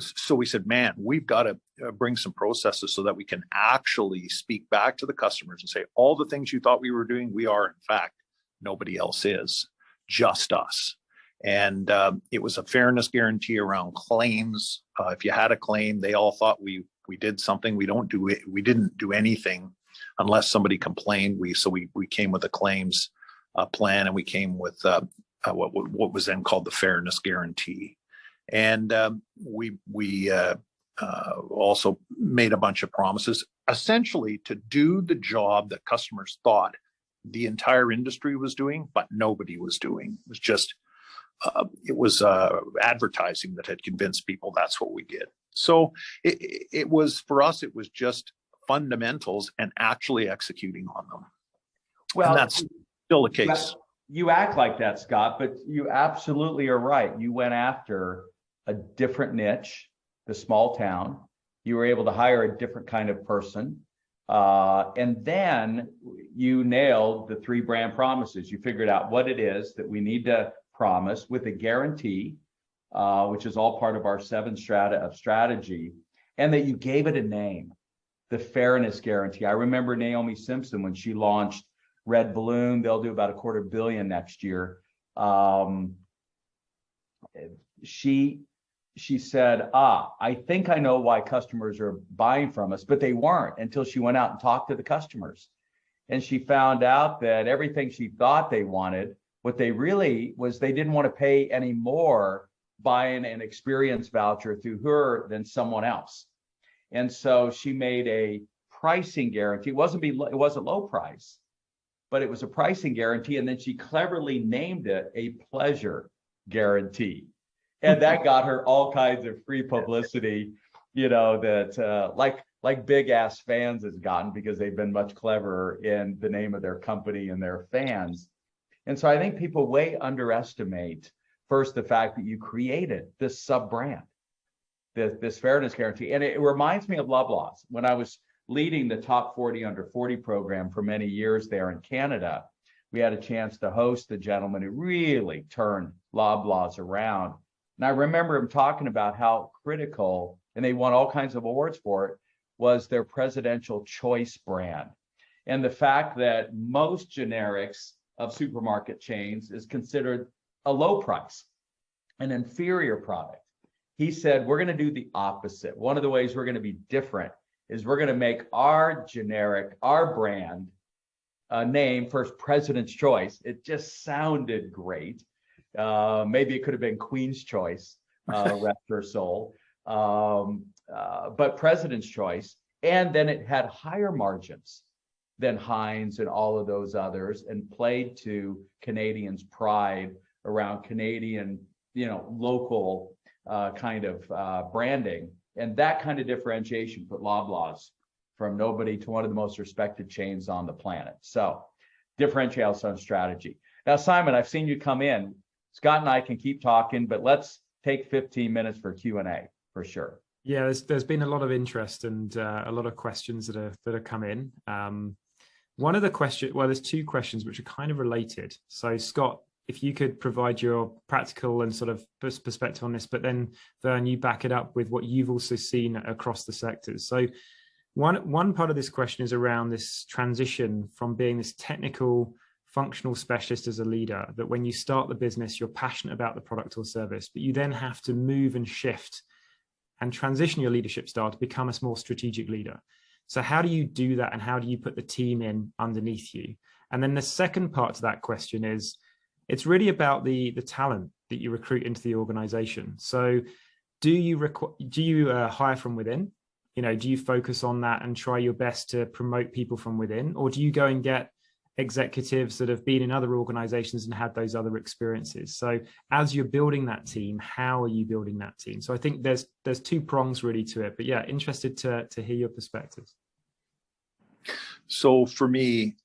so we said, man, we've got to bring some processes so that we can actually speak back to the customers and say, all the things you thought we were doing, we are, in fact. Nobody else is, just us. And it was a fairness guarantee around claims. If you had a claim, they all thought we did something. We didn't do anything unless somebody complained. So we came with a claims plan, and we came with what was then called the fairness guarantee. And we also made a bunch of promises, essentially to do the job that customers thought the entire industry was doing, but nobody was doing. It was just advertising that had convinced people that's what we did. So it was, for us, it was just fundamentals and actually executing on them. Well, and that's still the case. You act like that, Scott, but you absolutely are right. You went after a different niche, the small town. You were able to hire a different kind of person. And then you nailed the 3 brand promises. You figured out what it is that we need to promise with a guarantee, which is all part of our 7 strata of strategy, and that you gave it a name, the fairness guarantee. I remember Naomi Simpson when she launched Red Balloon. They'll do about $250 million next year. She said, I think I know why customers are buying from us, but they weren't until she went out and talked to the customers. And she found out that everything she thought they wanted, what they really was, they didn't want to pay any more buying an experience voucher through her than someone else. And so she made a pricing guarantee. It wasn't low price, but it was a pricing guarantee. And then she cleverly named it a pleasure guarantee. And that got her all kinds of free publicity, that like big ass fans has gotten, because they've been much cleverer in the name of their company and their fans. And so I think people way underestimate, first, the fact that you created this sub brand, this fairness guarantee. And it reminds me of Loblaws. When I was leading the top 40 under 40 program for many years there in Canada, we had a chance to host the gentleman who really turned Loblaws around. And I remember him talking about how critical, and they won all kinds of awards for it, was their presidential choice brand. And the fact that most generics of supermarket chains is considered a low price, an inferior product. He said, we're going to do the opposite. One of the ways we're going to be different is we're going to make our brand name first President's Choice. It just sounded great. Maybe it could have been Queen's Choice, rest her soul. But President's Choice. And then it had higher margins than Heinz and all of those others, and played to Canadians' pride around Canadian, local kind of branding. And that kind of differentiation put Loblaws from nobody to one of the most respected chains on the planet. So differentiate on strategy. Now, Simon, I've seen you come in. Scott and I can keep talking, but let's take 15 minutes for Q&A for sure. Yeah, there's been a lot of interest and a lot of questions that have come in. One of the there's two questions which are kind of related. So Scott, if you could provide your practical and sort of perspective on this, but then Verne, you back it up with what you've also seen across the sectors. So one part of this question is around this transition from being this technical functional specialist as a leader, that when you start the business, you're passionate about the product or service, but you then have to move and shift and transition your leadership style to become a more strategic leader. So how do you do that, and how do you put the team in underneath you? And then the second part to that question is, it's really about the talent that you recruit into the organization. So do you hire from within? Do you focus on that and try your best to promote people from within? Or do you go and get executives that have been in other organizations and had those other experiences? So as you're building that team, how are you building that team? So I think there's two prongs really to it, but yeah, interested to hear your perspectives. So for me,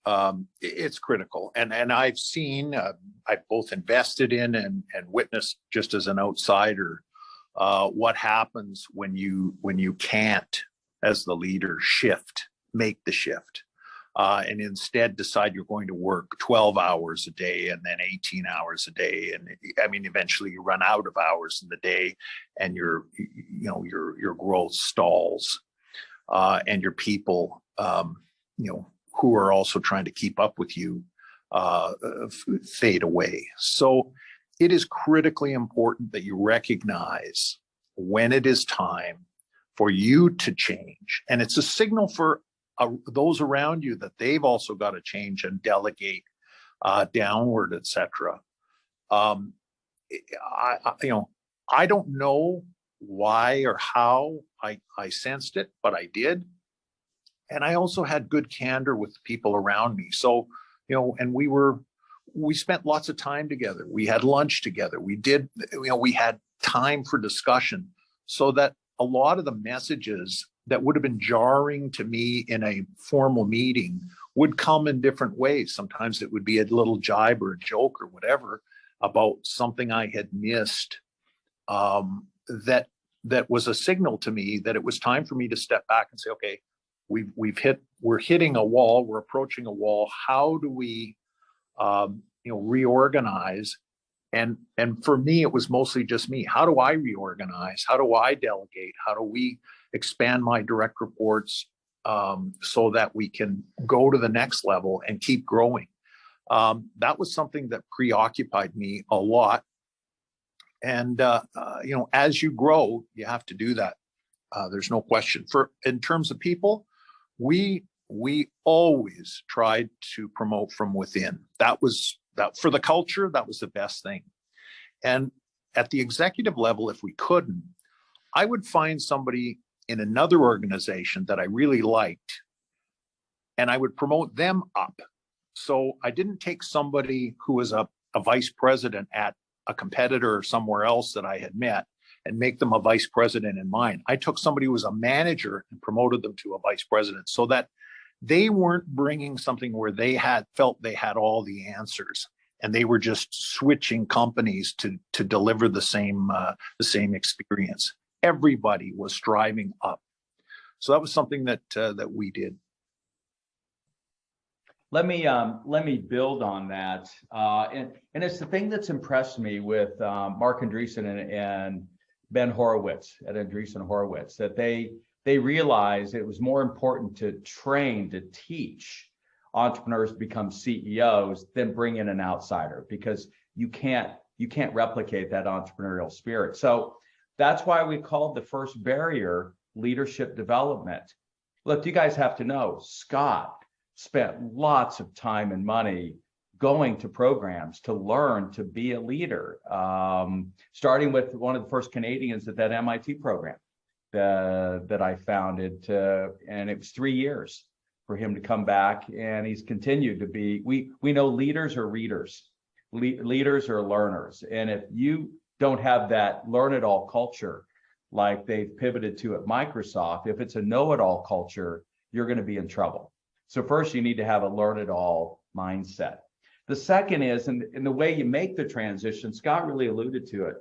it's critical, and I've seen, I've both invested in and witnessed, just as an outsider, what happens when you can't, as the leader, make the shift, and instead decide you're going to work 12 hours a day and then 18 hours a day, and eventually you run out of hours in the day, and your growth stalls, and your people, who are also trying to keep up with you, fade away. So it is critically important that you recognize when it is time for you to change. And it's a signal for those around you that they've also got to change and delegate downward, etc. I don't know why or how I sensed it, but I did. And I also had good candor with the people around me. So, and we spent lots of time together. We had lunch together. We had time for discussion, so that a lot of the messages that would have been jarring to me in a formal meeting would come in different ways. Sometimes it would be a little jibe or a joke or whatever about something I had missed, that was a signal to me that it was time for me to step back and say, okay, we're hitting a wall, we're approaching a wall. How do we, reorganize? And for me, it was mostly just me. How do I reorganize? How do I delegate? How do we expand my direct reports, so that we can go to the next level and keep growing? That was something that preoccupied me a lot. And, as you grow, you have to do that. There's no question. In terms of people, we always tried to promote from within. That for the culture, that was the best thing. And at the executive level, if we couldn't, I would find somebody in another organization that I really liked, and I would promote them up. So I didn't take somebody who was a vice president at a competitor or somewhere else that I had met and make them a vice president in mine. I took somebody who was a manager and promoted them to a vice president, so that they weren't bringing something where they felt they had all the answers, and they were just switching companies to deliver the same experience. Everybody was striving up. So that was something that we did. Let me build on that, and it's the thing that's impressed me with Mark Andreessen and Ben Horowitz at Andreessen Horowitz, that they realized it was more important to train, to teach entrepreneurs to become CEOs than bring in an outsider, because you can't replicate that entrepreneurial spirit. So that's why we called the first barrier leadership development. Look, you guys have to know, Scott spent lots of time and money going to programs to learn to be a leader, starting with one of the first Canadians at that M.I.T program that I founded, and it was 3 years for him to come back, and he's continued to be. We know leaders are readers, leaders are learners, and if you don't have that learn-it-all culture like they've pivoted to at Microsoft, if it's a know-it-all culture, you're going to be in trouble. So first, you need to have a learn-it-all mindset. The second is, and the way you make the transition, Scott really alluded to it,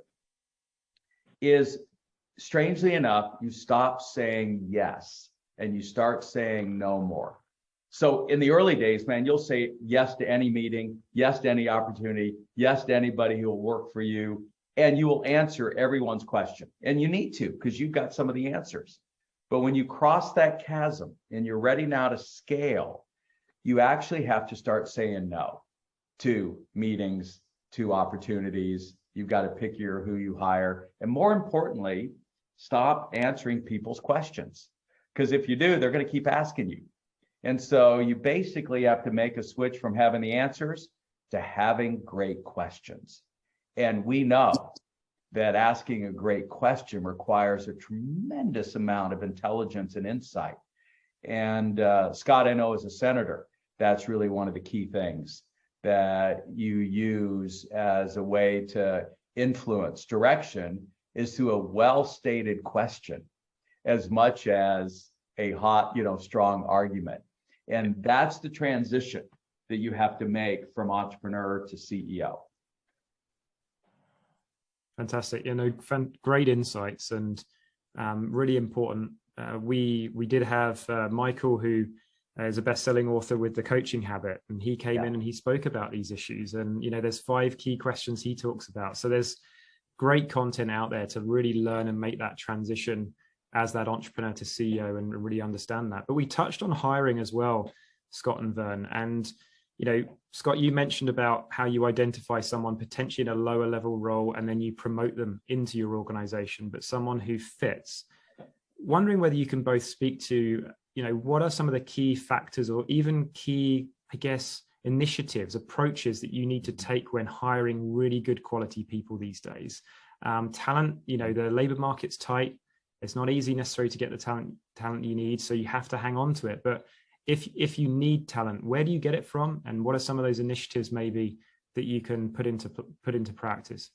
is strangely enough, you stop saying yes and you start saying no more. So in the early days, man, you'll say yes to any meeting, yes to any opportunity, yes to anybody who will work for you, and you will answer everyone's question. And you need to, because you've got some of the answers. But when you cross that chasm and you're ready now to scale, you actually have to start saying no to meetings, to opportunities. You've got to pick who you hire. And more importantly, stop answering people's questions. Because if you do, they're going to keep asking you. And so you basically have to make a switch from having the answers to having great questions. And we know that asking a great question requires a tremendous amount of intelligence and insight. And Scott, I know as a senator, that's really one of the key things that you use as a way to influence direction, is through a well-stated question as much as a hot, strong argument. And that's the transition that you have to make from entrepreneur to CEO. Fantastic. Great insights, and really important. We did have Michael, who is a best-selling author with The Coaching Habit, and he came in and he spoke about these issues. And there's 5 key questions he talks about. So there's great content out there to really learn and make that transition as that entrepreneur to CEO and really understand that. But we touched on hiring as well, Scott and Verne. And Scott, you mentioned about how you identify someone potentially in a lower level role and then you promote them into your organization, but someone who fits. Wondering whether you can both speak to, what are some of the key factors or even key, initiatives, approaches that you need to take when hiring really good quality people these days. Talent, the labor market's tight. It's not easy necessarily to get the talent you need, so you have to hang on to it. But if you need talent, where do you get it from? And what are some of those initiatives maybe that you can put into practice?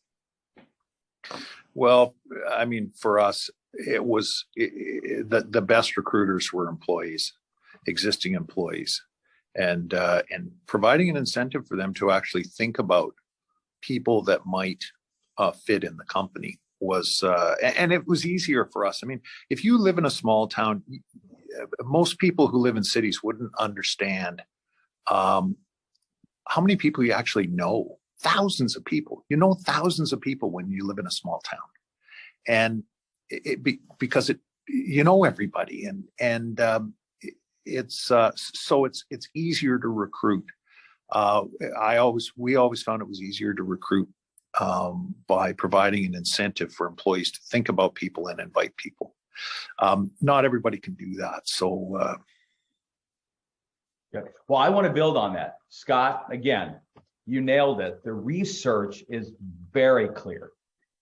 Well, I mean, for us, it was the best recruiters were employees, existing employees, and providing an incentive for them to actually think about people that might fit in the company was, and it was easier for us. I mean, if you live in a small town, most people who live in cities wouldn't understand how many people you actually know. Thousands of people. You know thousands of people when you live in a small town, and because you know everybody, and it's so it's easier to recruit. We always found it was easier to recruit by providing an incentive for employees to think about people and invite people. Not everybody can do that. So, well, I want to build on that, Scott. Again, you nailed it. The research is very clear.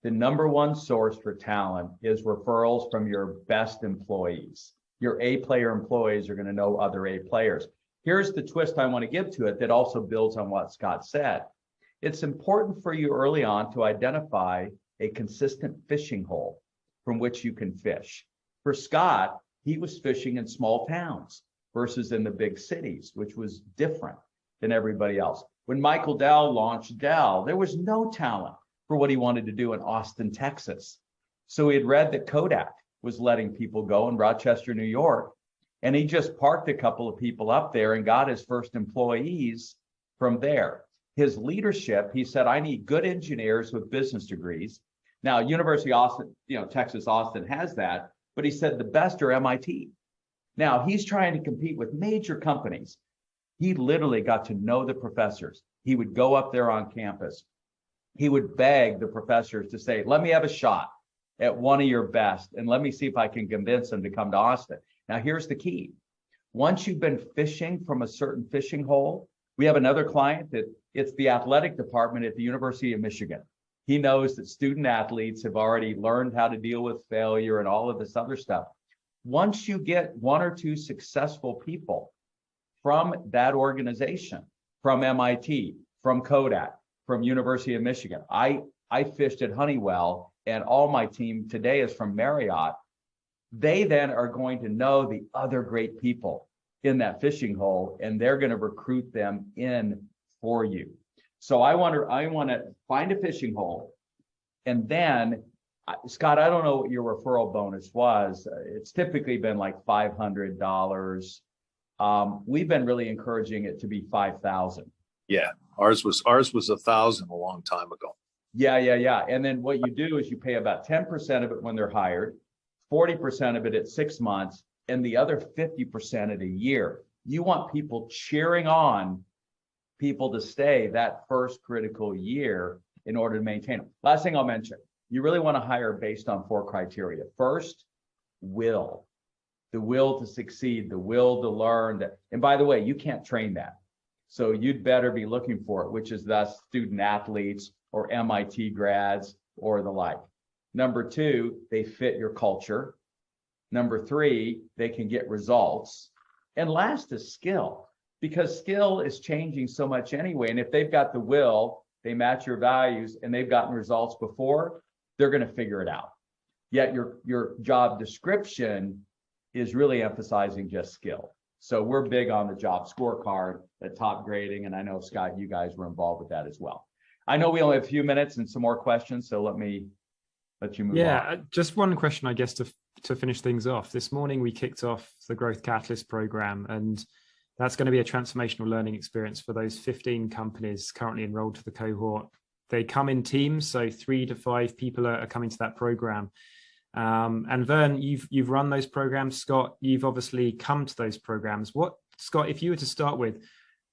The number one source for talent is referrals from your best employees. Your A-player employees are going to know other A players. Here's the twist I want to give to it that also builds on what Scott said. It's important for you early on to identify a consistent fishing hole from which you can fish. For Scott, he was fishing in small towns versus in the big cities, which was different than everybody else. When Michael Dell launched Dell, there was no talent for what he wanted to do in Austin, Texas. So he had read that Kodak was letting people go in Rochester, New York, and he just parked a couple of people up there and got his first employees from there. His leadership, he said, I need good engineers with business degrees. Now, University of Austin, Texas Austin has that, but he said the best are M.I.T. Now, he's trying to compete with major companies. He literally got to know the professors. He would go up there on campus. He would beg the professors to say, let me have a shot at one of your best, and let me see if I can convince them to come to Austin. Now, here's the key. Once you've been fishing from a certain fishing hole, we have another client that it's the athletic department at the University of Michigan. He knows that student athletes have already learned how to deal with failure and all of this other stuff. Once you get one or two successful people from that organization, from MIT, from Kodak, from University of Michigan. I fished at Honeywell, and all my team today is from Marriott. They then are going to know the other great people in that fishing hole, and they're going to recruit them in for you. So I want to find a fishing hole, and then Scott, I don't know what your referral bonus was. It's typically been like $500. We've been really encouraging it to be 5,000. Yeah, ours was 1,000 a long time ago. Yeah. And then what you do is you pay about 10% of it when they're hired, 40% of it at 6 months, and the other 50% at a year. You want people cheering on people to stay that first critical year in order to maintain them. Last thing I'll mention, you really want to hire based on 4 criteria. First, will. The will to succeed, the will to learn. And by the way, you can't train that. So you'd better be looking for it, which is thus student athletes or MIT grads or the like. Number 2, they fit your culture. Number 3, they can get results. And last is skill, because skill is changing so much anyway. And if they've got the will, they match your values, and they've gotten results before, they're going to figure it out. Yet your job description is really emphasizing just skill. So we're big on the job scorecard, the top grading, and I know, Scott, you guys were involved with that as well. I know we only have a few minutes and some more questions, so let you move on. Yeah, just one question, I guess, to finish things off. This morning, we kicked off the Growth Catalyst program, and that's going to be a transformational learning experience for those 15 companies currently enrolled to the cohort. They come in teams, so 3 to 5 people are coming to that program. And Verne, you've run those programs. Scott, you've obviously come to those programs. Scott, if you were to start with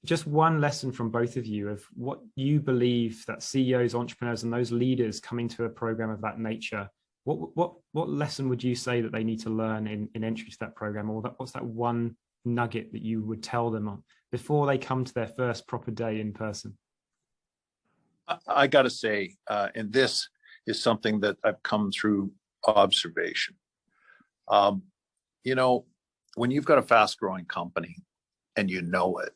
just one lesson from both of you of what you believe that CEOs, entrepreneurs, and those leaders coming to a program of that nature, what lesson would you say that they need to learn in entry to that program, or what's that one nugget that you would tell them on before they come to their first proper day in person? I got to say, and this is something that I've come through observation. When you've got a fast growing company and you know it,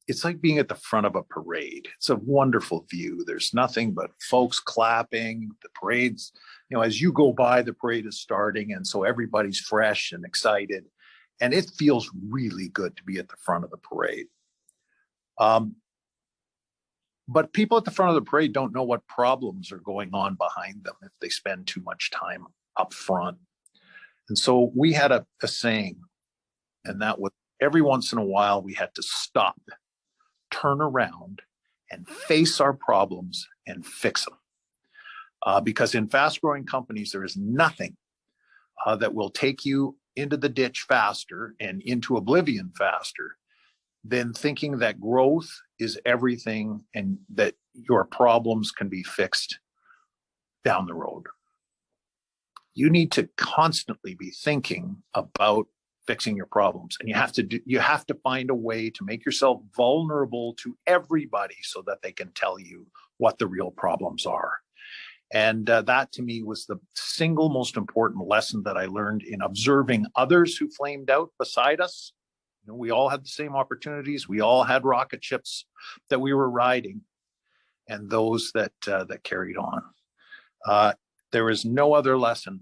it's like being at the front of a parade. It's a wonderful view. There's nothing but folks clapping. The parade's, as you go by, the parade is starting. And so everybody's fresh and excited. And it feels really good to be at the front of the parade. But people at the front of the parade don't know what problems are going on behind them if they spend too much time up front. And so we had a saying, and that was every once in a while we had to stop, turn around, and face our problems and fix them. Because in fast-growing companies, there is nothing that will take you into the ditch faster and into oblivion faster than thinking that growth is everything and that your problems can be fixed down the road. You need to constantly be thinking about fixing your problems, and you have to find a way to make yourself vulnerable to everybody so that they can tell you what the real problems are. And that to me was the single most important lesson that I learned in observing others who flamed out beside us. We all had the same opportunities. We all had rocket ships that we were riding, and those that carried on. There is no other lesson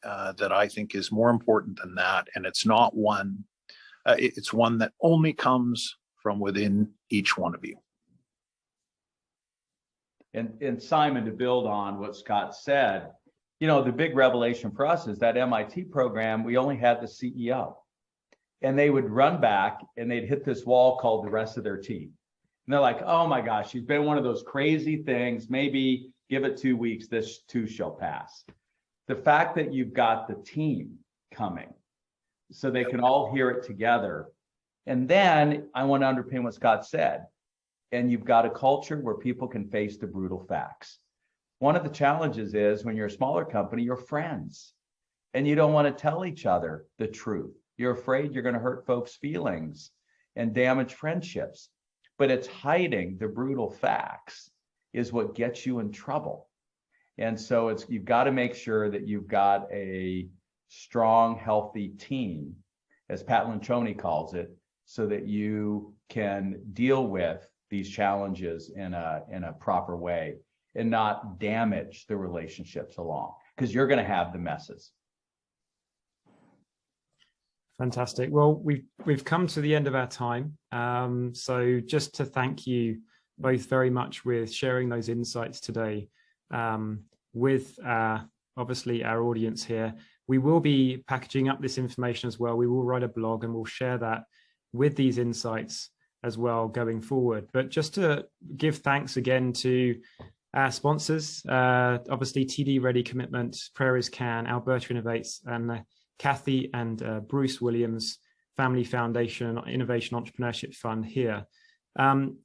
that I think is more important than that, and it's not one. It's one that only comes from within each one of you. And Simon, to build on what Scott said, the big revelation for us is that MIT program, we only had the CEO. And they would run back and they'd hit this wall called the rest of their team. And they're like, oh my gosh, she's been one of those crazy things. Maybe give it 2 weeks, this too shall pass. The fact that you've got the team coming so they can all hear it together. And then I want to underpin what Scott said. And you've got a culture where people can face the brutal facts. One of the challenges is when you're a smaller company, you're friends and you don't want to tell each other the truth. You're afraid you're going to hurt folks' feelings and damage friendships. But it's hiding the brutal facts is what gets you in trouble. And so you've got to make sure that you've got a strong, healthy team, as Pat Lencioni calls it, so that you can deal with these challenges in a proper way and not damage the relationships along, because you're going to have the messes. Fantastic. Well, we've come to the end of our time. So just to thank you both very much with sharing those insights today with obviously our audience here. We will be packaging up this information as well. We will write a blog and we'll share that with these insights as well going forward. But just to give thanks again to our sponsors, obviously TD Ready Commitment, Prairies Can, Alberta Innovates, and Kathy and Bruce Williams Family Foundation Innovation Entrepreneurship Fund here.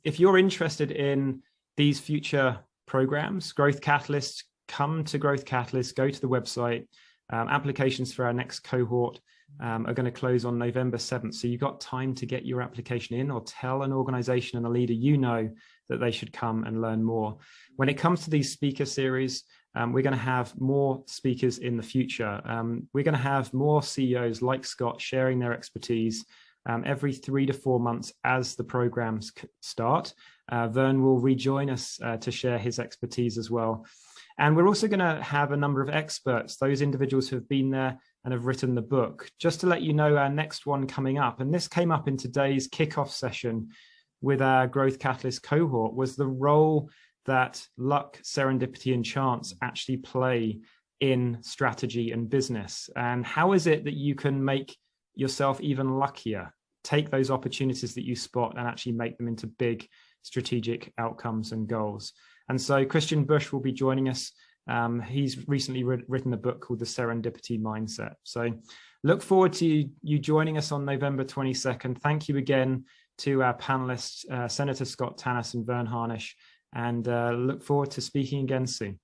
If you're interested in these future programs, Growth Catalyst, come to Growth Catalyst, go to the website. Applications for our next cohort are going to close on November 7th. So you've got time to get your application in, or tell an organization and a leader you know that they should come and learn more. When it comes to these speaker series, we're going to have more speakers in the future. We're going to have more CEOs like Scott sharing their expertise every 3 to 4 months as the programs start. Verne will rejoin us to share his expertise as well. And we're also going to have a number of experts, those individuals who have been there and have written the book. Just to let you know, our next one coming up, and this came up in today's kickoff session with our Growth Catalyst cohort, was the role that luck, serendipity, and chance actually play in strategy and business. And how is it that you can make yourself even luckier, take those opportunities that you spot and actually make them into big strategic outcomes and goals? And so Christian Bush will be joining us. He's recently written a book called The Serendipity Mindset. So look forward to you joining us on November 22nd. Thank you again to our panelists, Senator Scott Tannas and Verne Harnish, and look forward to speaking again soon.